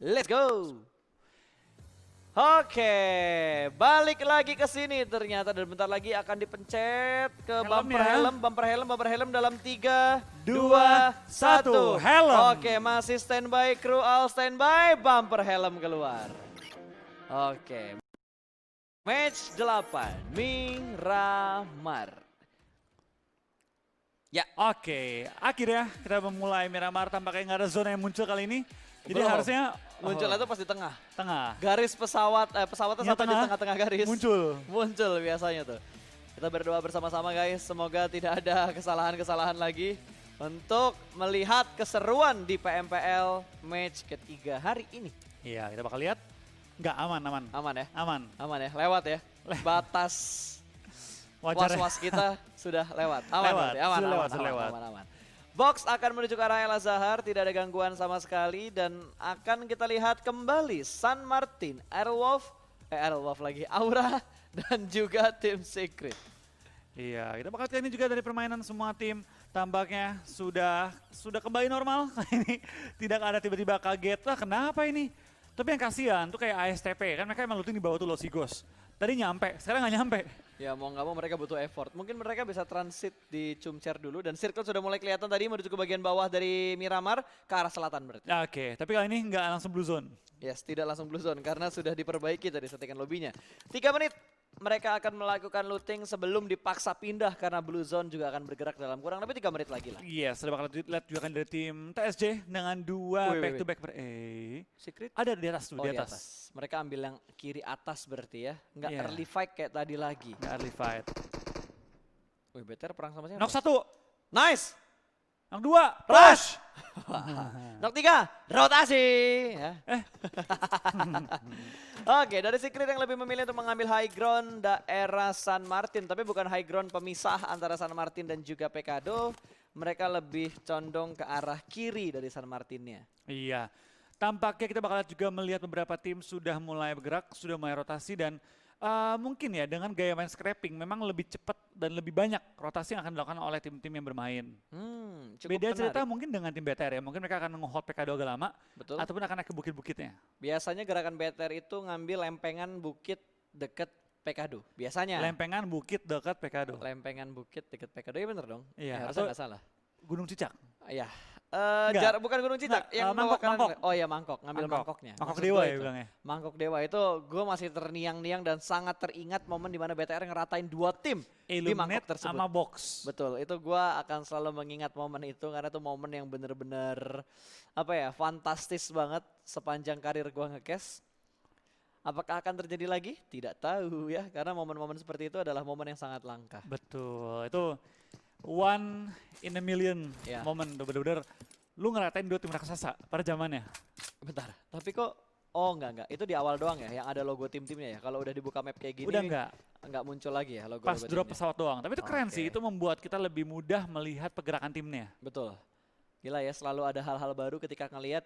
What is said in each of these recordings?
Let's go. Oke, balik lagi ke sini ternyata dan bentar lagi akan dipencet ke bumper helm dalam 3, 2, 1. Helm. Oke, masih standby, kru all standby, bumper helm keluar. Oke, match 8, Miramar. Ya, oke. Akhirnya kita memulai Miramar, tampaknya nggak ada zona yang muncul kali ini. Jadi Belum. harusnya Munculnya tuh pas di tengah. Garis Pesawatnya sampai di tengah-tengah garis. muncul Biasanya tuh. Kita berdoa bersama-sama guys, semoga tidak ada kesalahan-kesalahan lagi untuk melihat keseruan di PMPL match ketiga hari ini. Iya, kita bakal lihat. Nggak aman. Aman ya? Aman. Aman ya, lewat ya. Batas Wajar. was-was kita sudah lewat. Aman Lewat, berarti, aman, sudah lewat. aman. Box akan menuju ke arah El Azhar, tidak ada gangguan sama sekali dan akan kita lihat kembali San Martin, Airwolf lagi, Aura dan juga tim Secret. Iya, kita bakal lihat ini juga dari permainan semua tim. Tampaknya sudah kembali normal. Ini tidak ada tiba-tiba kaget, wah kenapa ini? Tapi yang kasihan tuh kayak ASTP, kan mereka emang looting di bawah tuh Los Igos. Tadi nyampe, sekarang nggak nyampe. Ya mau nggak mau mereka butuh effort. Mungkin mereka bisa transit di Chumcher dulu dan circle sudah mulai kelihatan tadi menuju ke bagian bawah dari Miramar ke arah selatan berarti. Oke, tapi kali ini nggak langsung blue zone. Yes, tidak langsung blue zone karena sudah diperbaiki tadi settingan lobbynya. 3 menit mereka akan melakukan looting sebelum dipaksa pindah karena blue zone juga akan bergerak dalam kurang lebih 3 menit lagi lah. Iya, sudah bakal lihat juga kan dari tim TSJ dengan 2 back to back Secret? Ada di atas tuh, Oh, di atas. Mereka ambil yang kiri atas berarti ya. Nggak Iya. early fight kayak tadi lagi. Nggak early fight. Wih, BTR perang sama siapa? Knock 1, Nice! knock 2, Rush! Knock 3, rotasi! Ya. Oke, dari Secret yang lebih memilih untuk mengambil high ground daerah San Martin. Tapi bukan high ground pemisah antara San Martin dan juga Pekado. Mereka lebih condong ke arah kiri dari San Martinnya. Iya, tampaknya kita bakal juga melihat beberapa tim sudah mulai bergerak, sudah mulai rotasi dan mungkin ya dengan gaya main scrapping memang lebih cepat dan lebih banyak rotasi yang akan dilakukan oleh tim-tim yang bermain. Cukup Beda menarik. cerita mungkin dengan tim BTR ya, mungkin mereka akan nge-hold Pekado agak lama. Betul. Ataupun akan naik ke bukit-bukitnya. Biasanya gerakan BTR itu ngambil lempengan bukit deket Pekado. Biasanya. Lempengan bukit dekat Pekado. Lempengan bukit deket Pekado, iya bener dong? Iya, harusnya atau nggak salah. Gunung Cicak. Iya. Enggak. Bukan Gunung Cicak, Enggak, yang Mangkok, bawa kanan- Mangkok. Oh iya Mangkok, ngambil mangkoknya. Mangkok Maksud Dewa gua ya itu. bilangnya. Mangkok Dewa itu gue masih terniang-niang dan sangat teringat momen dimana BTR ngeratain 2 tim di mangkok Illuminate tersebut. sama Box. Betul, itu gue akan selalu mengingat momen itu karena itu momen yang bener-bener apa ya, fantastis banget sepanjang karir gue nge-cash. Apakah akan terjadi lagi? Tidak tahu ya, karena momen-momen seperti itu adalah momen yang sangat langka. Betul, itu one in a million Ya. momen tuh bener-bener lu ngeratain 2 tim raksasa pada zamannya. Bentar, tapi kok, oh enggak, itu di awal doang ya, yang ada logo tim-timnya ya. Kalau udah dibuka map kayak gini, Udah enggak muncul lagi ya logo pas drop timnya. pesawat doang. Tapi itu keren Oke. sih, itu membuat kita lebih mudah melihat pergerakan timnya. Betul. Gila ya, selalu ada hal-hal baru ketika ngelihat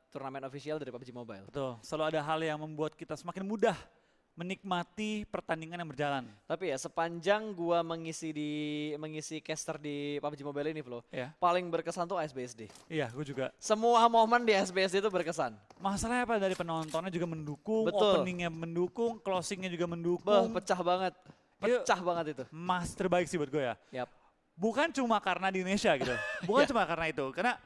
turnamen official dari PUBG Mobile. Betul, selalu ada hal yang membuat kita semakin mudah menikmati pertandingan yang berjalan. Tapi ya sepanjang gua mengisi caster di PUBG Mobile ini, Flo, Ya. paling berkesan tuh ASBSD. Iya, gue juga. Semua momen di ASBSD itu berkesan. Masalahnya apa, dari penontonnya juga mendukung, Betul. openingnya mendukung, closingnya juga Bah, mendukung. pecah banget. Itu Pecah banget itu. Mas terbaik sih buat gue ya. Yap. Bukan cuma karena di Indonesia gitu. Bukan Ya. cuma karena itu. Karena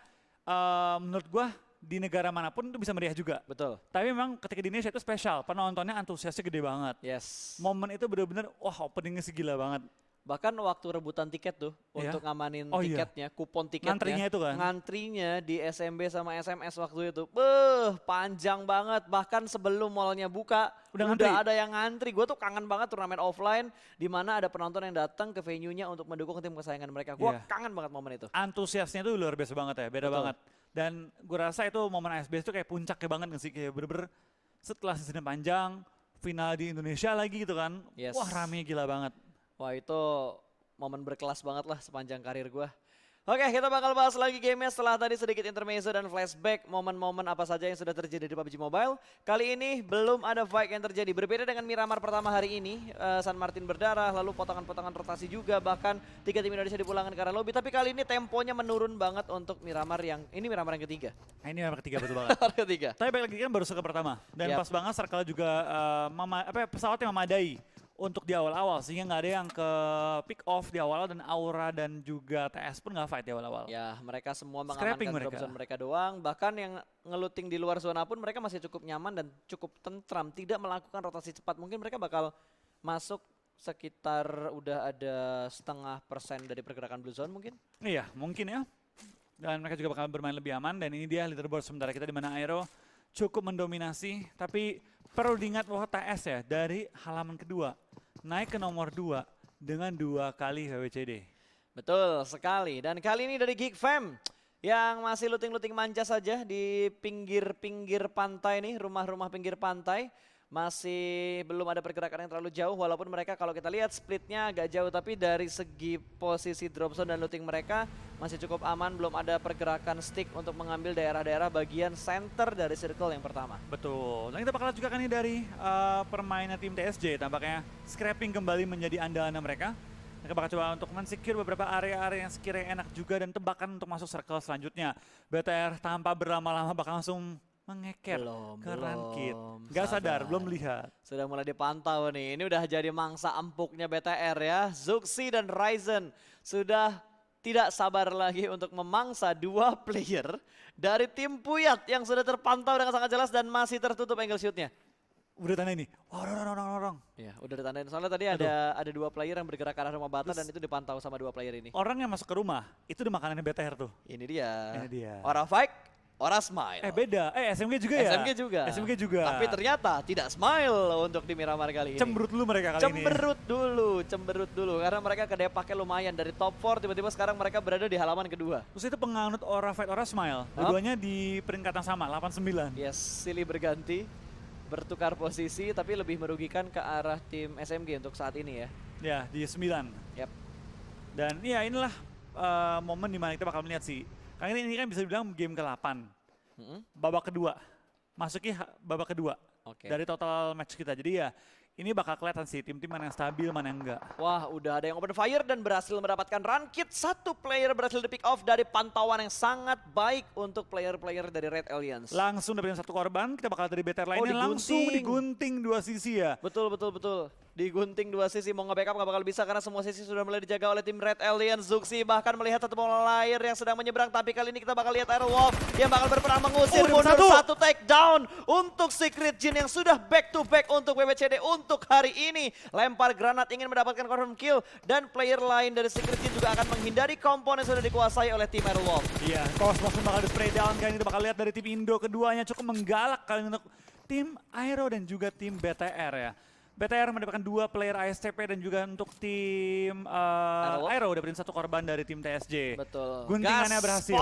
menurut gue di negara manapun itu bisa meriah juga. Betul. Tapi memang ketika di Indonesia itu spesial. Penontonnya antusiasnya gede banget. Yes. Momen itu bener-bener wah openingnya segila banget. Bahkan waktu rebutan tiket tuh Iya. untuk ngamanin Oh iya. tiketnya, kupon tiketnya. Ngantrinya itu kan? Ngantrinya di SMB sama SMS waktu itu. Panjang banget. Bahkan sebelum mallnya buka, Udah udah ngantri? ada yang ngantri. Gue tuh kangen banget turnamen offline di mana ada penonton yang datang ke venue-nya untuk mendukung tim kesayangan mereka. Gue Iya. kangen banget momen itu. Antusiasnya tuh luar biasa banget ya, beda Betul. banget. Dan gue rasa itu momen ASBS itu kayak puncaknya banget nggak sih, kayak bener-bener setelah season panjang, final di Indonesia lagi gitu kan, Yes. wah rame gila banget. Wah itu momen berkelas banget lah sepanjang karir gue. Oke, kita bakal bahas lagi gamenya setelah tadi sedikit intermezzo dan flashback momen-momen apa saja yang sudah terjadi di PUBG Mobile. Kali ini belum ada fight yang terjadi. Berbeda dengan Miramar pertama hari ini, San Martin berdarah, lalu potongan-potongan rotasi juga, bahkan 3 tim Indonesia dipulangkan ke arah lobby. Tapi kali ini temponya menurun banget untuk Miramar ini Miramar yang ketiga. Nah, ini memang ketiga betul banget. Miramar ketiga. Tapi balik lagi kan baru circle pertama. Dan Yap. pas banget circle juga pesawatnya memadai untuk di awal-awal. Sehingga nggak ada yang ke pick off di awal-awal dan Aura dan juga TS pun nggak fight di awal-awal. Ya, mereka semua Scrapping mengamankan drop mereka. zone mereka doang. Bahkan yang ngeluting di luar zona pun mereka masih cukup nyaman dan cukup tentram. Tidak melakukan rotasi cepat. Mungkin mereka bakal masuk sekitar udah ada 0,5% dari pergerakan blue zone mungkin. Iya, mungkin ya. Dan mereka juga bakal bermain lebih aman. Dan ini dia leaderboard sementara kita di mana Aero cukup mendominasi. Tapi perlu diingat bahwa TS ya dari halaman kedua naik ke nomor 2 dengan 2 kali WWCD. Betul sekali. Dan kali ini dari Geek Fam yang masih looting-looting manja saja di pinggir-pinggir pantai nih, rumah-rumah pinggir pantai. Masih belum ada pergerakan yang terlalu jauh walaupun mereka kalau kita lihat splitnya agak jauh, tapi dari segi posisi drop zone dan looting mereka masih cukup aman, belum ada pergerakan stick untuk mengambil daerah-daerah bagian center dari circle yang pertama. Betul. Dan kita bakal lihat juga kan ini dari permainan tim TSJ, tampaknya scrapping kembali menjadi andalan mereka. Mereka bakal coba untuk men-secure beberapa area-area yang sekiranya enak juga dan tebakan untuk masuk circle selanjutnya. BTR tanpa berlama-lama bakal langsung mengeker ke Rankit. Gak sadar, belum lihat. Sudah mulai dipantau nih. Ini udah jadi mangsa empuknya BTR ya. Zuxi dan Ryzen sudah tidak sabar lagi untuk memangsa 2 player dari tim Puyat yang sudah terpantau dengan sangat jelas dan masih tertutup angle shootnya. Udah tanda ini. Oh, orang. Ya, udah ditandain. Soalnya tadi ada 2 player yang bergerak ke arah rumah bata dan itu dipantau sama 2 player ini. Orang yang masuk ke rumah, itu udah makanannya BTR tuh. Ini dia. Ini dia. Ora fight, ora smile. Beda. SMG juga ya? SMG juga. Tapi ternyata tidak smile untuk di Miramar kali ini. Cemberut dulu mereka kali ini. Cemberut dulu. Karena mereka kedepaknya lumayan. Dari top 4 tiba-tiba sekarang mereka berada di halaman kedua. Terus itu penganut Ora Fight, Ora Smile. Dua-duanya di peringkat yang sama, 89. Yes, silih berganti. Bertukar posisi tapi lebih merugikan ke arah tim SMG untuk saat ini ya. Ya, di 9. Yap. Dan ya inilah momen dimana kita bakal melihat sih. Karena ini kan bisa dibilang game ke-8. Babak kedua. Masuki babak kedua. Oke. Dari total match kita. Jadi ya ini bakal kelihatan sih tim-tim mana yang stabil, mana yang enggak. Wah, udah ada yang open fire dan berhasil mendapatkan run kit. 1 player berhasil di pick off dari pantauan yang sangat baik untuk player-player dari Red Alliance. Langsung dapetin 1 korban, kita bakal dari BTR lainnya langsung digunting 2 sisi ya. Betul. Digunting 2 sisi, mau nge-backup nggak bakal bisa karena semua sisi sudah mulai dijaga oleh tim Red Alliance. Zuxi bahkan melihat 1 player yang sedang menyeberang, tapi kali ini kita bakal lihat Aerowolf yang bakal berperan mengusir mundur 1 takedown untuk Secret Jin yang sudah back to back untuk WWCD untuk hari ini. Lempar granat ingin mendapatkan confirm kill dan player lain dari Secret Jin juga akan menghindari komponen yang sudah dikuasai oleh tim Aerowolf. Iya, Cosmos pun bakal di spray down kali ini, kita bakal lihat dari tim Indo keduanya cukup menggalak kali ini untuk tim Aero dan juga tim BTR ya. BTR mendapatkan 2 player ASTP dan juga untuk tim Aero dapetin 1 korban dari tim TSJ. Betul. Guntingannya berhasil.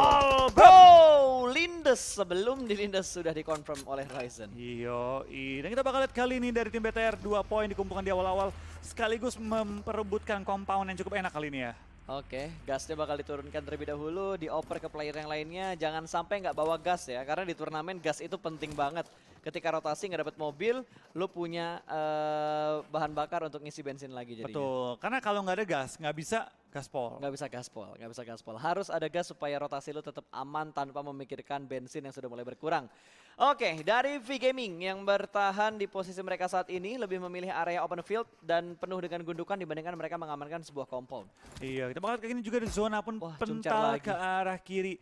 Bro, Lindes sebelum di Lindes sudah dikonfirm oleh Ryzen. Dan kita bakal lihat kali ini dari tim BTR 2 poin dikumpulkan di awal-awal sekaligus memperebutkan compound yang cukup enak kali ini ya. Oke, gasnya bakal diturunkan terlebih dahulu, dioper ke player yang lainnya. Jangan sampai nggak bawa gas ya, karena di turnamen gas itu penting banget. Ketika rotasi nggak dapat mobil, lu punya bahan bakar untuk ngisi bensin lagi jadinya. Betul, karena kalau nggak ada gas, nggak bisa gaspol. Nggak bisa gaspol. Harus ada gas supaya rotasi lu tetap aman tanpa memikirkan bensin yang sudah mulai berkurang. Oke, dari V Gaming yang bertahan di posisi mereka saat ini lebih memilih area open field dan penuh dengan gundukan dibandingkan mereka mengamankan sebuah compound. Iya, kita bakal kayak gini juga di zona pun Cuncar pental ke arah kiri.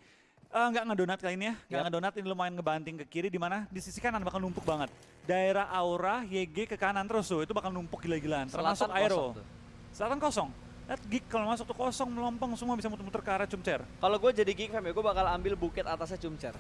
Nggak ngedonat kali ini ya, nggak ngedonat, ini lumayan ngebanting ke kiri di mana di sisi kanan bakal numpuk banget. Daerah Aura, YG ke kanan terus tuh, itu bakal numpuk gila-gilaan. Termasuk Aero. Selatan kosong. Lihat Geek kalau masuk tuh kosong, melompong semua bisa muter-muter ke arah Cumcer. Kalau gue jadi Geek Fam ya, gue bakal ambil buket atasnya Cumcer.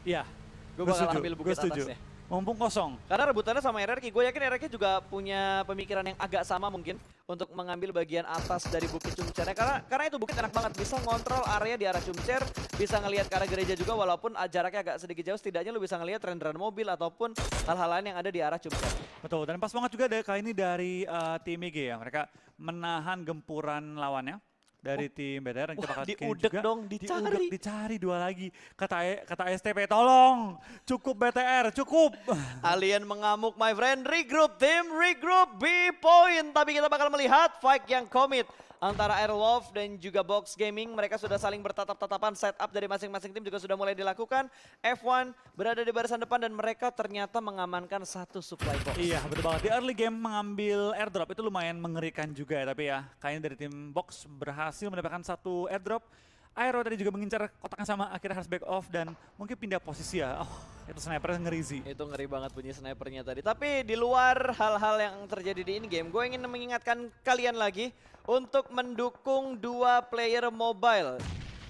Iya. Gue bakal ambil bukit atasnya. Mumpung kosong. Karena rebutannya sama RRQ, gue yakin RRQ juga punya pemikiran yang agak sama mungkin untuk mengambil bagian atas dari bukit Cumcernya. Karena itu bukit enak banget, bisa ngontrol area di arah Cumcer, bisa ngelihat ke arah gereja juga walaupun jaraknya agak sedikit jauh, setidaknya lu bisa ngelihat renderan mobil ataupun hal-hal lain yang ada di arah Cumcer. Betul, dan pas banget juga ada kali ini dari tim EG ya, mereka menahan gempuran lawannya. dari tim BTR. Dan kita Wah, bakal diudek dong, dicari. dicari 2 lagi. Kata STP, tolong, cukup BTR, cukup. Alien mengamuk my friend, regroup tim, regroup B-point. Tapi kita bakal melihat fight yang komit antara Airwolf dan juga Box Gaming. Mereka sudah saling bertatap-tatapan, setup dari masing-masing tim juga sudah mulai dilakukan. F1 berada di barisan depan dan mereka ternyata mengamankan satu supply box. Iya, betul banget. Di early game mengambil airdrop itu lumayan mengerikan juga ya. Tapi ya, kayaknya dari tim Box berhasil mendapatkan satu airdrop. Aero tadi juga mengincar kotaknya sama, akhirnya harus back off dan mungkin pindah posisi ya. Oh, itu sniper ngeri sih. Itu ngeri banget bunyi snipernya tadi. Tapi di luar hal-hal yang terjadi di in-game, gue ingin mengingatkan kalian lagi untuk mendukung 2 player mobile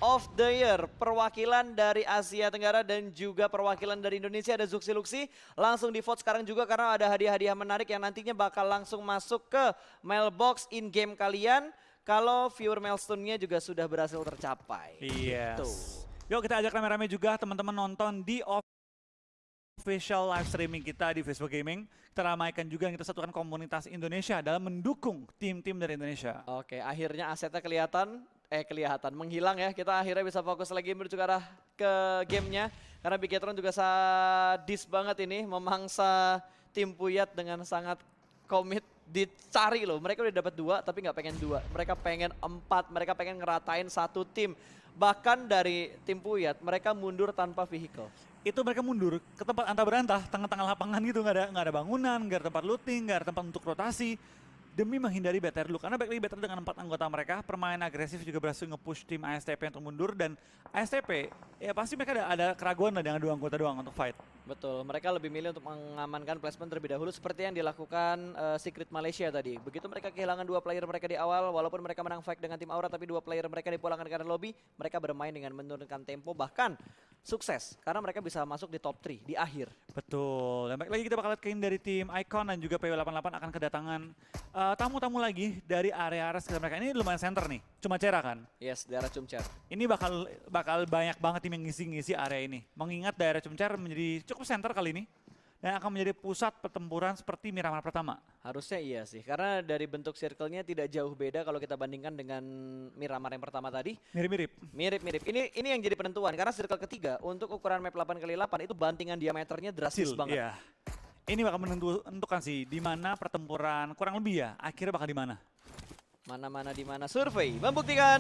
of the year, perwakilan dari Asia Tenggara dan juga perwakilan dari Indonesia, ada Zuxi Luxi. Langsung di vote sekarang juga karena ada hadiah-hadiah menarik yang nantinya bakal langsung masuk ke mailbox in-game kalian kalau viewer milestone-nya juga sudah berhasil tercapai. Yes. Gitu. Yuk kita ajak rame-rame juga teman-teman nonton di official live streaming kita di Facebook Gaming. Kita ramaikan juga, kita satukan komunitas Indonesia dalam mendukung tim-tim dari Indonesia. Oke, akhirnya asetnya kelihatan menghilang ya. Kita akhirnya bisa fokus lagi menuju ke arah ke gamenya. Karena Bigetron juga sadis banget ini memangsa tim Puyat dengan sangat komit. Dicari loh, mereka udah dapat 2 tapi nggak pengen 2, mereka pengen 4, mereka pengen ngeratain satu tim. Bahkan dari tim Puyat, mereka mundur tanpa vehicle. Itu mereka mundur ke tempat antah berantah, tengah-tengah lapangan gitu, nggak ada bangunan, nggak ada tempat looting, nggak ada tempat untuk rotasi. Demi menghindari BTR dulu, karena back lagi BTR dengan 4 anggota mereka, permainan agresif juga berhasil nge-push tim ASTP untuk mundur. Dan ASTP, ya pasti mereka ada keraguan lah dengan 2 anggota doang untuk fight. Betul, mereka lebih milih untuk mengamankan placement terlebih dahulu seperti yang dilakukan Secret Malaysia tadi. Begitu mereka kehilangan 2 player mereka di awal, walaupun mereka menang fight dengan tim Aura, tapi 2 player mereka dipulangkan ke lobby, mereka bermain dengan menurunkan tempo, bahkan sukses. Karena mereka bisa masuk di top 3 di akhir. Betul, dan baik lagi kita bakal lihat dari tim Icon dan juga PW88 akan kedatangan tamu-tamu lagi dari area-area sekitar mereka. Ini lumayan center nih, cuma Cera kan? Yes, daerah Cumcer. Ini bakal banyak banget tim yang ngisi area ini. Mengingat daerah Cumcer menjadi cukup center kali ini. Dan akan menjadi pusat pertempuran seperti Miramar pertama. Harusnya iya sih, karena dari bentuk circle-nya tidak jauh beda kalau kita bandingkan dengan Miramar yang pertama tadi. Mirip-mirip. Mirip-mirip. Ini yang jadi penentuan, karena circle ketiga untuk ukuran map 8x8 itu bantingan diameternya drastis banget. Iya. Ini bakal menentukan sih di mana pertempuran kurang lebih ya. Akhirnya bakal di mana? Mana-mana di mana survei membuktikan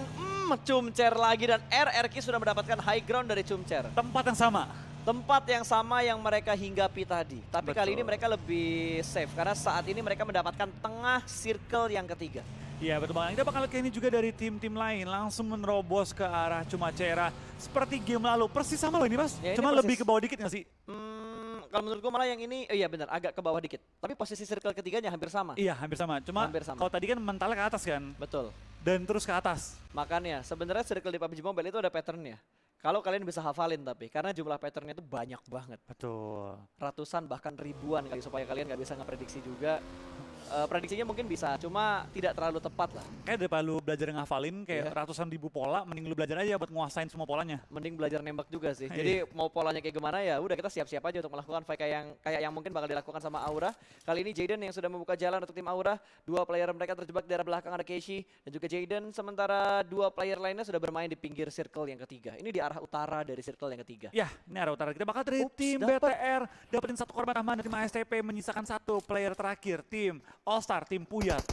Cumcer lagi dan RRQ sudah mendapatkan high ground dari Cumcer. Tempat yang sama. Tempat yang sama yang mereka hinggapi tadi. Tapi kali ini Betul. mereka lebih safe karena saat ini mereka mendapatkan tengah circle yang ketiga. Iya betul banget. Kita bakal lihat ini juga dari tim-tim lain langsung menerobos ke arah Cumacera seperti game lalu. Persis sama loh ini Mas. Ya, ini Cuma persis. lebih ke bawah dikit nggak sih? Kalau menurut gue malah yang ini, iya benar, agak ke bawah dikit. Tapi posisi circle ketiganya hampir sama. Iya hampir sama. Cuma Hampir sama. kalau tadi kan mentalnya ke atas kan. Betul. Dan terus ke atas. Makanya sebenarnya circle di PUBG Mobile itu ada patternnya. Kalau kalian bisa hafalin tapi, karena jumlah patternnya itu banyak banget. Betul. Ratusan bahkan ribuan kali supaya kalian nggak bisa ngeprediksi juga. Prediksinya mungkin bisa, cuma tidak terlalu tepat lah. Kayak daripada lu belajar ngafalin kayak Iya. ratusan ribu pola, mending lu belajar aja buat nguasain semua polanya. Mending belajar nembak juga sih. Iya. Jadi mau polanya kayak gimana ya udah kita siap-siap aja untuk melakukan fight kayak yang mungkin bakal dilakukan sama Aura. Kali ini Jaden yang sudah membuka jalan untuk tim Aura. 2 player mereka terjebak di arah belakang, ada Keishi dan juga Jaden. Sementara 2 player lainnya sudah bermain di pinggir circle yang ketiga. Ini di arah utara dari circle yang ketiga. Ya, ini arah utara. Kita bakal dari Ups, tim dapet. BTR dapetin 1 korban tambahan dari tim ASTP, menyisakan 1 player terakhir. Tim All Star, tim Puyat.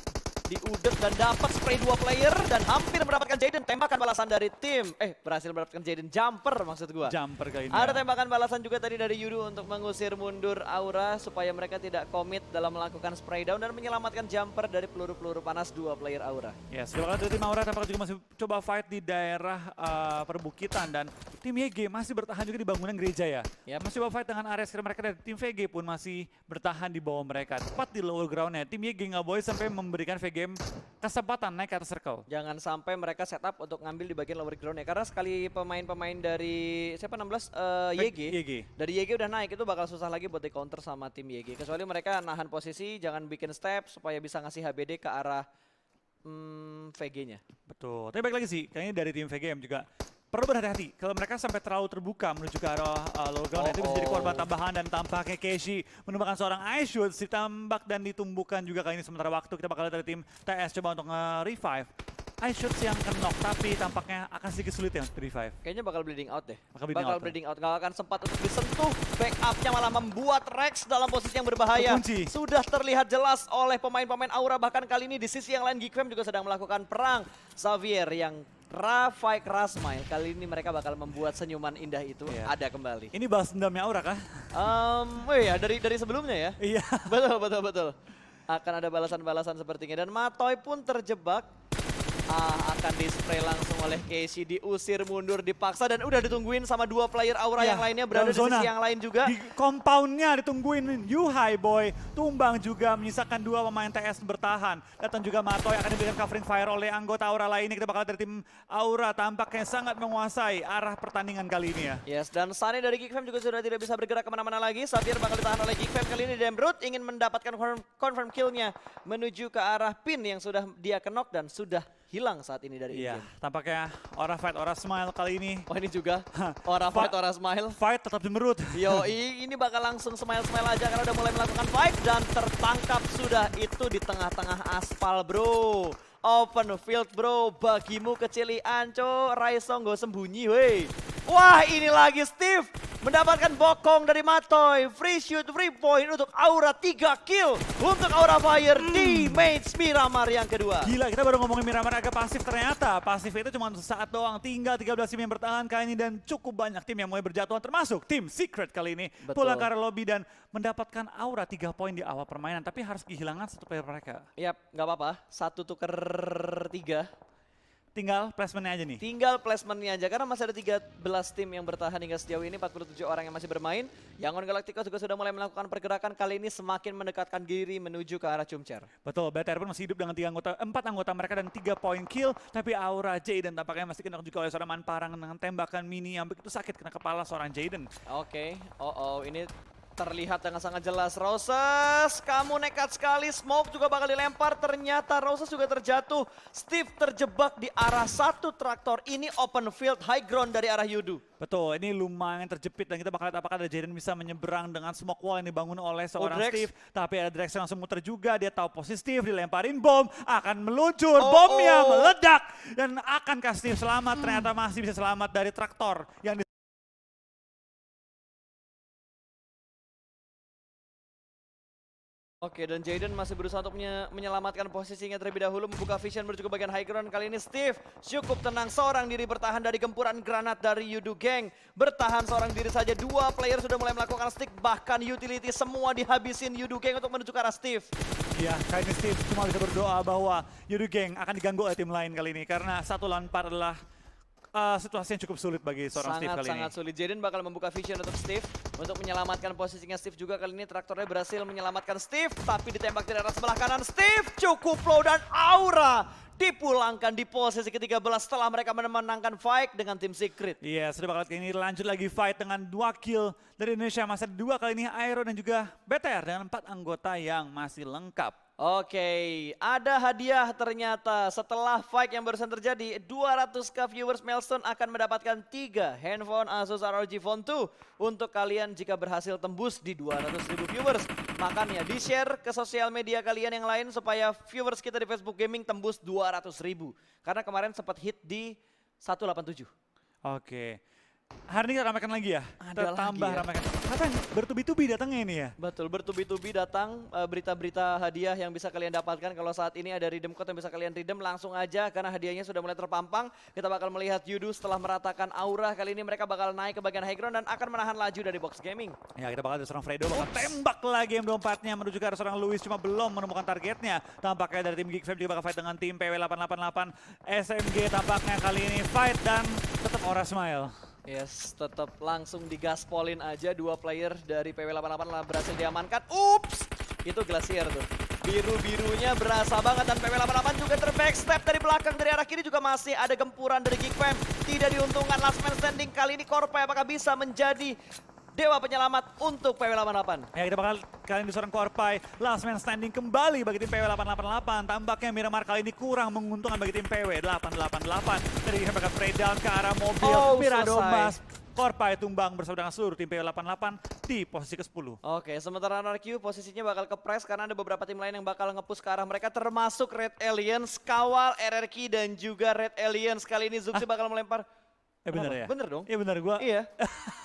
Diudek dan dapat spray 2 player dan hampir mendapatkan Jaden. Tembakan balasan dari tim. Berhasil mendapatkan Jaden jumper maksud gua. Jumper kali ini. Ada ya. tembakan balasan juga tadi dari Yudu untuk mengusir mundur Aura supaya mereka tidak komit dalam melakukan spray down dan menyelamatkan jumper dari peluru-peluru panas 2 player Aura. Yes, kita bakal dari tim Aura tampaknya juga masih coba fight di daerah perbukitan dan tim YG masih bertahan juga di bangunan gereja ya. Yap. Masih coba fight dengan area sekitar mereka dan tim VG pun masih bertahan di bawah mereka. Tepat di lower groundnya. Tim YG nggak boleh sampai memberikan VG kesempatan naik ke atas circle. Jangan sampai mereka setup untuk ngambil di bagian lower ground ya. Karena sekali pemain-pemain dari siapa 16 YG. YG. Dari YG udah naik itu bakal susah lagi buat di counter sama tim YG. Kecuali mereka nahan posisi, jangan bikin step supaya bisa ngasih HBD ke arah VG-nya. Betul. Tapi baik lagi sih, kayaknya dari tim VGM juga perlu berhati-hati. Kalau mereka sampai terlalu terbuka menuju ke arah lower ground, itu bisa jadi korban tambahan dan tampaknya Keishi menemukan seorang ice shoot, ditambak dan ditumbuhkan juga kali ini sementara waktu. Kita bakal lihat dari tim TS coba untuk nge-revive iShots yang knock, tapi tampaknya akan sedikit sulit ya untuk revive. Kayaknya bakal bleeding out deh. Bakal Bleeding out. Gak akan sempat untuk disentuh. Backupnya malah membuat Rex dalam posisi yang berbahaya. Terkunci. Sudah terlihat jelas oleh pemain-pemain Aura. Bahkan kali ini di sisi yang lain Geekfam juga sedang melakukan perang. Xavier yang Fight Rasmail. Kali ini mereka bakal membuat senyuman indah itu ada kembali. Ini balas dendamnya Aura kah? Oh iya, dari sebelumnya ya. Iya. Betul. Akan ada balasan-balasan sepertinya. Dan Matoy pun terjebak. Akan di-spray langsung oleh Casey, diusir mundur, dipaksa, dan udah ditungguin sama dua player Aura yang lainnya berada di sisi yang lain juga. Di compoundnya ditungguin Yuhai Boy, tumbang juga menyisakan dua pemain TS bertahan. Datang juga Matoy, akan diberikan covering fire oleh anggota Aura lainnya. Kita bakal dari tim Aura tampaknya sangat menguasai arah pertandingan kali ini ya. Yes, dan Sunny dari Geekfam juga sudah tidak bisa bergerak kemana-mana lagi. Xavier bakal ditahan oleh Geekfam kali ini. Dembrut ingin mendapatkan confirm kill-nya menuju ke arah pin yang sudah dia knock dan sudah hilang saat ini dari Iya, game. tampaknya Aura Fight, Aura Smile kali ini. Oh ini juga, Aura Fight, Aura Smile. Fight tetap Dembrut. Ini bakal langsung smile-smile aja karena udah mulai melakukan fight dan tertangkap sudah itu di tengah-tengah aspal bro. Open field bro, bagimu kecilian co, Raisong gak sembunyi weh. Wah ini lagi Steve mendapatkan bokong dari Matoy. Free shoot, free point untuk Aura, 3 kill untuk Aura Fire di Mage Miramar yang kedua. Gila, kita baru ngomongin Miramar agak pasif, ternyata pasif itu cuma sesaat doang. Tinggal 13 tim yang bertahan kali ini dan cukup banyak tim yang mulai berjatuhan, termasuk tim Secret kali ini. Betul. Pulang ke arah lobby dan mendapatkan Aura 3 poin di awal permainan, tapi harus kehilangan satu player mereka. Yap, nggak apa-apa. 1 tuker 3. Tinggal placementnya aja nih. Tinggal placementnya aja karena masih ada 13 tim yang bertahan hingga sejauh ini, 47 orang yang masih bermain. Yangon Galacticos juga sudah mulai melakukan pergerakan kali ini semakin mendekatkan diri menuju ke arah Chumcher. Betul, BTR pun masih hidup dengan 4 anggota mereka dan 3 poin kill. Tapi Aura Jaden tampaknya masih kena juga oleh seorang Manparang dengan tembakan mini yang begitu sakit kena kepala seorang Jaden. Oke, ini terlihat dengan sangat jelas. Roses, kamu nekat sekali. Smoke juga bakal dilempar. Ternyata Roses juga terjatuh. Steve terjebak di arah satu traktor. Ini open field high ground dari arah Yudu. Betul, ini lumayan terjepit dan kita bakal lihat apakah ada Jaden bisa menyeberang dengan smoke wall yang dibangun oleh seorang Steve. Tapi ada Drex yang langsung muter juga, dia tahu posisi Steve, dilemparin bom, akan meluncur, bomnya meledak. Dan akankah Steve selamat? Ternyata masih bisa selamat dari traktor yang Oke, dan Jaden masih berusaha untuk menyelamatkan posisinya terlebih dahulu, membuka vision menuju ke bagian high ground. Kali ini Steve cukup tenang, seorang diri bertahan dari gempuran granat dari Yudu Gang. Bertahan seorang diri saja, 2 player sudah mulai melakukan stick, bahkan utility semua dihabisin Yudu Gang untuk menuju ke arah Steve. Ya, kali ini Steve cuma bisa berdoa bahwa Yudu Gang akan diganggu oleh tim lain kali ini, karena 1 lawan 4 adalah situasi yang cukup sulit bagi seorang Steve kali ini. Sangat sulit. Jaden bakal membuka vision untuk Steve untuk menyelamatkan posisinya Steve juga. Kali ini traktornya berhasil menyelamatkan Steve, tapi ditembak dari arah sebelah kanan. Steve cukup low dan Aura dipulangkan di posisi ke-13 setelah mereka memenangkan fight dengan tim Secret. Iya, sudah bakal kali ini lanjut lagi fight dengan 2 kill dari Indonesia. Masih ada 2 kali ini Aero dan juga BTR dengan 4 anggota yang masih lengkap. Oke, ada hadiah ternyata setelah fight yang barusan terjadi. 200k viewers milestone akan mendapatkan 3 handphone Asus ROG Phone 2 untuk kalian jika berhasil tembus di 200.000 viewers. Makanya di-share ke sosial media kalian yang lain supaya viewers kita di Facebook Gaming tembus 200.000. Karena kemarin sempat hit di 187. Oke. Hari ini kita ramaikan lagi ya? Ada Tambah lagi ya. ramaikan. Katanya bertubi-tubi datangnya ini ya? Betul, bertubi-tubi datang berita-berita hadiah yang bisa kalian dapatkan. Kalau saat ini ada redeem code yang bisa kalian redeem, langsung aja karena hadiahnya sudah mulai terpampang. Kita bakal melihat Yudu setelah meratakan Aura. Kali ini mereka bakal naik ke bagian high ground dan akan menahan laju dari Box Gaming. Ya, kita bakal ada seorang Fredo bakal tembak lagi M24-nya menuju ke arah seorang Luis, cuma belum menemukan targetnya. Tampaknya dari tim Geekfam juga bakal fight dengan tim PW888 SMG. Tampaknya kali ini fight dan tetap Aura Smile. Yes, tetap langsung digaspolin aja. 2 player dari PW88 berhasil diamankan. Ups, itu Glacier tuh. Biru-birunya berasa banget dan PW88 juga terbackstep dari belakang. Dari arah kiri juga masih ada gempuran dari Geekfam. Tidak diuntungkan last man standing kali ini. Korpai apakah bisa menjadi dewa penyelamat untuk PW88? Ya, kita bakal kali ini seorang Korpai. Last man standing kembali bagi tim PW888. Tampaknya Miramar kali ini kurang menguntungkan bagi tim PW888. Dari mereka spray down ke arah mobil. Miradomas Korpai tumbang bersama dengan seluruh tim PO88 di posisi ke-10. Oke, sementara RRQ posisinya bakal ke press karena ada beberapa tim lain yang bakal nge-push ke arah mereka termasuk Red Aliens, kawal RRQ dan juga Red Aliens. Kali ini Zuxi bakal melempar. Bener Kenapa? ya? Bener dong? Iya bener gua. Iya.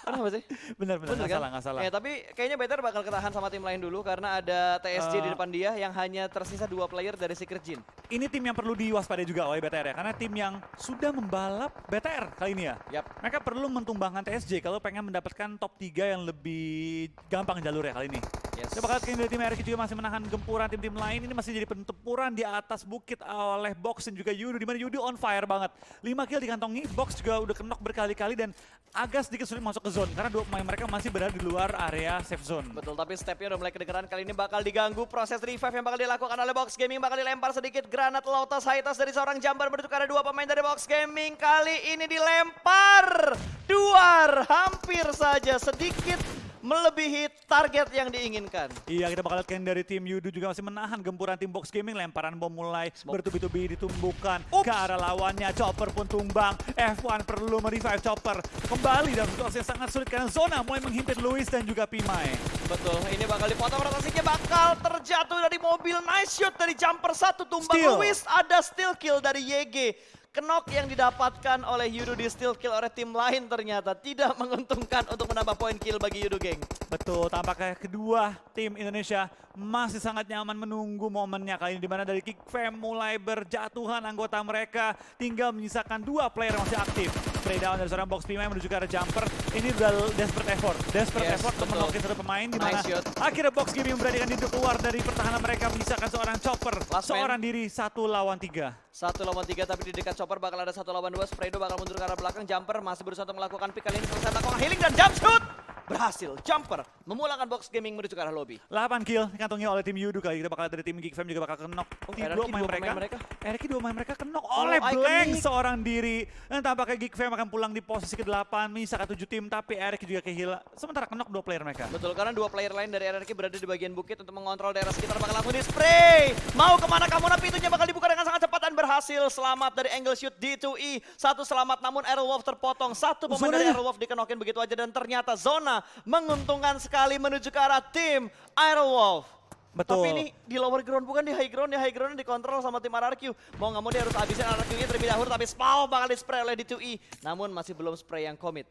Kenapa sih? Bener, Bener nggak kan? salah, nggak salah. Tapi kayaknya Better bakal ketahan sama tim lain dulu karena ada TSJ di Eh, depan dia yang hanya tersisa 2 player dari Secret Jin. Ini tim yang perlu diwaspadai juga oleh BTR ya, karena tim yang sudah membalap BTR kali ini ya. Yap. Mereka perlu mentumbangkan TSJ kalau pengen mendapatkan top 3 yang lebih gampang jalur ya kali ini. Yes. Kita bakal dari tim RRQ juga masih menahan gempuran tim-tim lain. Ini masih jadi pertempuran di atas bukit oleh Box dan juga Yudu, di mana Yudu on fire banget. 5 kill dikantongi, Box juga udah kenok berkali-kali dan agak sedikit sulit masuk ke zone karena dua pemain mereka masih berada di luar area safe zone. Betul, tapi stepnya udah mulai kedengeran. Kali ini bakal diganggu proses revive yang bakal dilakukan oleh Box Gaming. Bakal dilempar sedikit granat Lotus Hightas dari seorang Jumper menuju ke arah 2 pemain dari Box Gaming. Kali ini dilempar. Duar, hampir saja sedikit melebihi target yang diinginkan. Iya, kita bakal lihat dari tim Yudu juga masih menahan gempuran tim Box Gaming. Lemparan bom mulai bertubi-tubi ditumbuhkan ke arah lawannya. Chopper pun tumbang. F1 perlu merevive Chopper. Kembali dalam situasi yang sangat sulit karena zona mulai menghimpit Luis dan juga Pimai. Betul, ini bakal dipotong rotasinya, bakal terjatuh dari mobil. Nice shot dari Jumper 1 tumbang. Steal. Luis, ada steal kill dari YG. Knock yang didapatkan oleh Yudu di steal kill oleh tim lain ternyata tidak menguntungkan untuk menambah poin kill bagi Yudu geng. Betul, tampaknya kedua tim Indonesia masih sangat nyaman menunggu momennya kali ini, di mana dari Kick Fam mulai berjatuhan anggota mereka, tinggal menyisakan 2 player yang masih aktif. Spray down dari seorang Box Pimai menuju ke arah Jumper. Ini udah desperate effort Yes, untuk betul. menokin satu pemain, di mana Nice shot. akhirnya Box Gaming memberanikan diri keluar dari pertahanan mereka, menyisakan seorang Chopper, Last man. seorang diri 1 lawan 3. 1 lawan 3 tapi di dekat Chopper bakal ada 1 lawan 2. Spraydo bakal mundur ke arah belakang. Jumper masih berusaha untuk melakukan pick. Kali ini selesai melakukan healing dan jump shoot. Berhasil. Jumper memulangkan Box Gaming menuju ke arah lobby. 8 kill dikantongi oleh tim Yudu kali. Kita bakal dari tim Geek Fam juga bakal kenok. RRQ Dua pemain dua pemain mereka. mereka. RRQ 2 pemain mereka kenok Oh, oleh Blank Iconic. seorang diri. Dan tampaknya Geek Fam akan pulang di posisi ke-8. Menyisakan 7 tim, tapi RRQ juga kehilangan. Sementara kenok 2 player mereka. Betul, karena 2 player lain dari RRQ berada di bagian bukit untuk mengontrol daerah sekitar. Bakal langsung di spray. Mau kemana kamu, tapi pintunya bakal dibuka dengan sangat cepat dan berhasil. Selamat dari angle shoot D2E. 1 selamat namun Aerowolf terpotong. 1 pemain dari Zonanya. Aerowolf dikenokin begitu aja dan ternyata zona menguntungkan sekali menuju ke arah tim Aerowolf. Betul. Tapi ini di lower ground bukan di high ground. Di high ground dikontrol sama tim RRQ. Mau nggak mau dia harus habisin RRQ-nya terlebih dahulu. Tapi Spawn bakal di spray oleh D2E. Namun masih belum spray yang commit.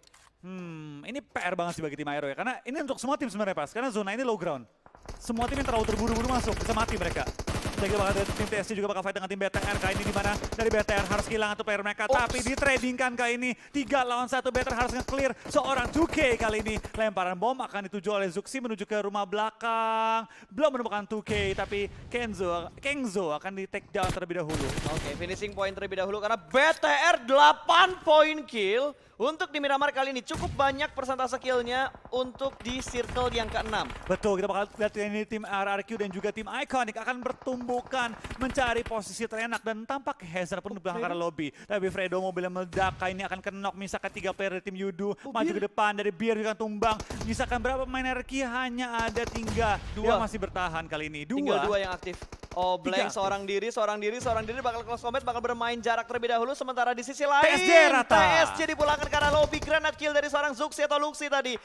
Ini PR banget sih bagi tim Aero ya. Karena ini untuk semua tim sebenarnya pas. Karena zona ini low ground. Semua tim yang terlalu terburu-buru masuk bisa mati mereka. Jadi bakal dari tim TSC juga bakal fight dengan tim BTR kali ini, di mana dari BTR harus kehilangan tuh player mereka. Tapi ditradingkan kali ini 3 lawan 1. BTR harus nge-clear seorang 2K kali ini. Lemparan bom akan dituju oleh Zuxi menuju ke rumah belakang. Belum menemukan 2K, tapi Kengzo akan di take down terlebih dahulu. Oke, finishing point terlebih dahulu karena BTR 8 poin kill. Untuk di Miramar kali ini cukup banyak persentase killnya untuk di circle yang ke-6. Betul, kita bakal lihat ini tim RRQ dan juga tim Iconic akan bertumbukan mencari posisi terenak, dan tampak Hazer pun di belakang arah lobby. Tapi Fredo mobilnya meledak, kali ini akan kenok, misalkan 3 player dari tim Yudu, maju ke depan dari Beer juga tumbang. Misalkan berapa pemain RRQ, hanya ada 3 yang masih bertahan kali ini. Tinggal 2 yang aktif. Oh, Blank aktif. seorang diri bakal close combat, bakal bermain jarak terlebih dahulu. Sementara di sisi lain, TSJ rata. TSJ dipulangkan ke arah lobby. Granat kill dari seorang Zuxi atau Luxi tadi.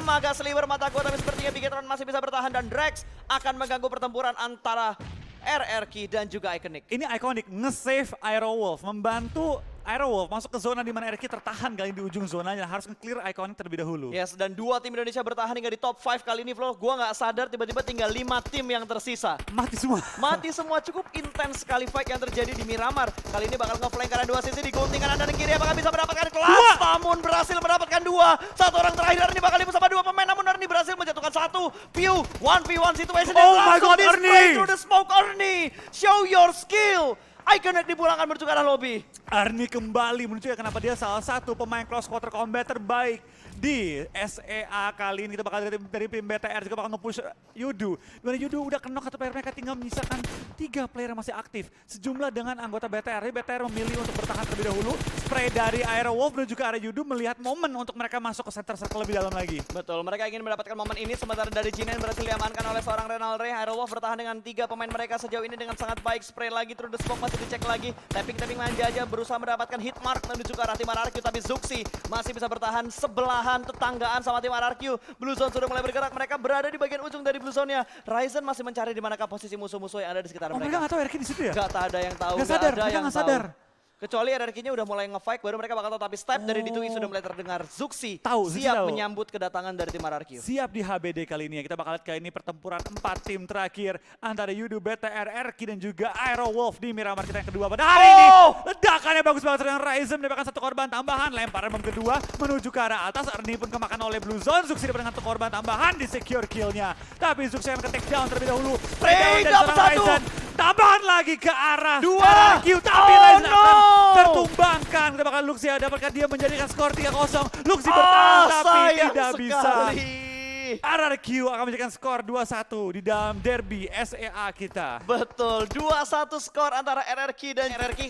Agak seliwer mata gua, tapi sepertinya Bigetron masih bisa bertahan. Dan Drex akan mengganggu pertempuran antara RRQ dan juga Iconic. Ini Iconic nge-save Aerowolf, membantu Aerowolf masuk ke zona di mana RRQ tertahan kali di ujung zonanya, harus nge-clear Iconic terlebih dahulu. Yes, dan 2 tim Indonesia bertahan hingga di top 5 kali ini, Flo. Gua nggak sadar tiba-tiba tinggal 5 tim yang tersisa. Mati semua. Mati semua, cukup intens sekali fight yang terjadi di Miramar. Kali ini bakal nge-flank karena 2 sisi digunting kanan dan kiri, apakah bisa mendapatkan kelas? Namun berhasil mendapatkan 2. Satu orang terakhir ini bakal dibunuh sama 2 pemain, namun Ernie berhasil menjatuhkan 1. Pew, 1v1 situation dan Oh my langsung God, di-spray Ernie! through the smoke. Ernie, show your skill. Iconic dipulangkan menuju ke arah lobby. Arni kembali menunjukkan kenapa dia salah satu pemain close quarter combat terbaik di SEA kali ini. Kita bakal dari tim BTR juga bakal nge-push Yudu. Dimana Yudu udah kenok satu player, mereka tinggal menyisakan 3 player yang masih aktif. Sejumlah dengan anggota BTR. Jadi BTR memilih untuk bertahan terlebih dahulu. Spray dari Aerowolf dan juga area Yudu melihat momen untuk mereka masuk ke center circle lebih dalam lagi. Betul, mereka ingin mendapatkan momen ini sementara dari Jinan berhasil diamankan oleh seorang Renal Ray. Aerowolf bertahan dengan 3 pemain mereka sejauh ini dengan sangat baik. Spray lagi, through the smoke masih dicek lagi. Tapping manja aja berusaha mendapatkan hit mark menuju ke arah tim RRQ. Tapi Zuxi masih bisa bertahan sebelahan tetanggaan sama tim RRQ. Blue Zone sudah mulai bergerak, mereka berada di bagian ujung dari Blue Zone-nya. Ryzen masih mencari di manakah posisi musuh-musuh yang ada di sekitar Mereka mereka. nggak tahu RRQ di situ ya? Gak ada yang tahu, Nggak sadar, ada mereka yang nggak tahu. sadar. Kecuali RRQ-nya udah mulai nge-fight, baru mereka bakal tahu. Tapi step dari D2E sudah mulai terdengar. Zuxi Zuxi siap tahu. menyambut kedatangan dari tim RRQ. Siap di HBD kali ini ya. Kita bakal lihat kali ini pertempuran 4 tim terakhir antara Yudu, BTR, RRQ dan juga Aerowolf di Miramar kita yang kedua pada hari ini. Ledakannya bagus banget dengan Ryzen mendapatkan 1 korban tambahan. Lemparan bom kedua menuju ke arah atas. Ernie pun kemakan oleh Blue Zone. Zuxi dapat dengan 1 korban tambahan di secure kill-nya. Tapi Zuxi yang ke take down terlebih dahulu. Spray down dari seorang Ryzen. Tambahan lagi ke arah RRQ. Tapi Ryzen akan tertumbangkan. Kita bakal Luxi dapatkan dia menjadikan skor 3-0. Luxi bertahan tapi tidak bisa. RRQ akan menjadikan skor 2-1 di dalam derby SEA kita. Betul, 2-1 skor antara RRQ dan RRQ.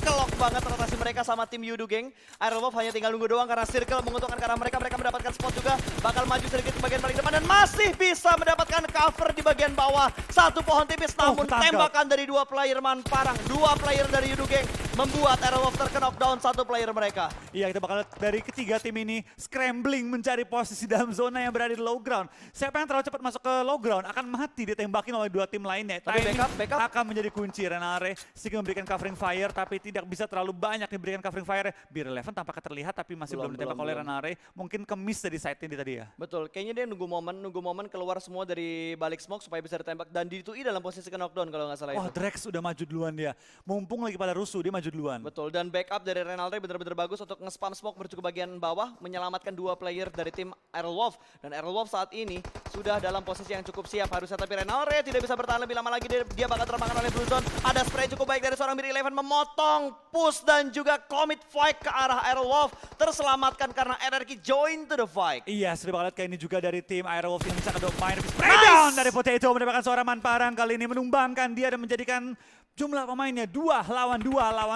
Kelok banget rotasi mereka sama tim Yudu geng. Aerowolf hanya tinggal nunggu doang karena circle menguntungkan karena mereka mendapatkan spot juga. Bakal maju sedikit ke bagian paling depan dan masih bisa mendapatkan cover di bagian bawah. 1 pohon tipis namun tembakan dari 2 player Manparang. 2 player dari Yudu geng membuat Aerowolf terknockdown 1 player mereka. Iya, kita bakal lihat dari ketiga tim ini scrambling mencari posisi dalam zona yang berada di low ground. Siapa yang terlalu cepat masuk ke low ground akan mati ditembakin oleh 2 tim lainnya. Tapi Timing backup. akan menjadi kunci. Renare sedikit memberikan covering fire tapi tidak bisa terlalu banyak diberikan covering fire. Beer Eleven tampaknya terlihat tapi masih belum ditembak oleh Renare. Mungkin kemis dari side-nya tadi ya. Betul, kayaknya dia nunggu momen keluar semua dari balik smoke supaya bisa ditembak. Dan D2E dalam posisi ke knockdown kalau nggak salah itu. Oh, Drex udah maju duluan dia. Mumpung lagi pada rusuh, dia maju duluan. Betul, dan backup dari Renalre benar-benar bagus untuk nge-spam smoke menuju ke bagian bawah, menyelamatkan 2 player dari tim Aerowolf. Dan Aerowolf saat ini sudah dalam posisi yang cukup siap harusnya, tapi Renalre tidak bisa bertahan lebih lama lagi, dia bakal termakan oleh Blue Zone. Ada spray cukup baik dari seorang Beer Eleven memotong push dan juga commit fight ke arah Aerowolf. Terselamatkan karena RRQ join to the fight. Iya, sudah bakal lihat kayak ini juga dari tim Aerowolf yang bisa main. Spray down dari Potato mendapatkan seorang Manparang kali ini menumbangkan dia dan menjadikan jumlah pemainnya 2 lawan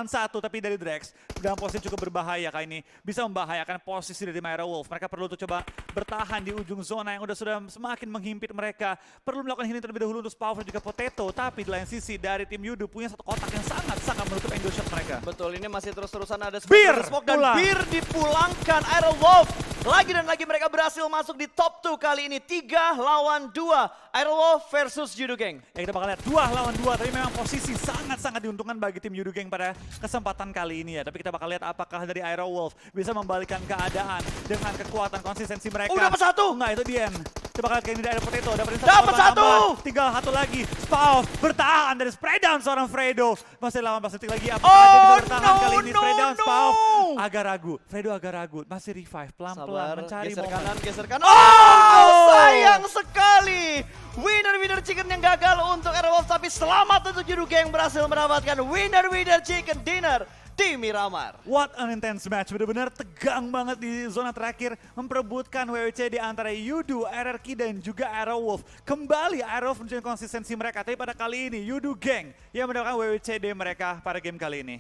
1, tapi dari Drex dalam posisi cukup berbahaya kali ini. Bisa membahayakan posisi dari tim Aerowolf. Mereka perlu untuk coba bertahan di ujung zona yang sudah semakin menghimpit mereka. Perlu melakukan healing terlebih dahulu untuk Power juga Potato, tapi di lain sisi dari tim Yudu punya 1 kotak yang sangat menutup angle shot mereka. Betul, ini masih terus-terusan ada Beer smoke dan Beer dipulangkan Aerowolf. Lagi dan lagi mereka berhasil masuk di top 2 kali ini. 3 lawan 2. Aerowolf versus Yudu Gang. Ya, kita bakal lihat 2 lawan 2, tapi memang posisi sangat diuntungkan bagi tim Yudu Gang pada kesempatan kali ini ya. Tapi kita bakal lihat apakah dari Aerowolf bisa membalikan keadaan dengan kekuatan konsistensi mereka. Dapat 1. Enggak, itu Dien. Kita bakal lihat kayak ini dari Potato. Dapat 1. Tinggal 1 lagi. Spaw bertahan dari spray down seorang Fredo. Masih 18 detik lagi. Apakah dia bisa bertahan kali ini? Spray down Spaw. Agak ragu. Fredo agak ragu. Masih revive. Pelan-pelan mencari geser momen. kanan, geser kanan. Oh, sayang sekali. Winner chicken yang gagal untuk Aerowolf, tapi selamat untuk Yudu Gang berhasil mendapatkan winner chicken dinner di Miramar. What an intense match, benar-benar tegang banget di zona terakhir memperebutkan WWC di antara Yudu, RRQ dan juga Aerowolf. Kembali Aerowolf menunjukkan konsistensi mereka, tapi pada kali ini Yudu Gang yang mendapatkan WWCD mereka pada game kali ini.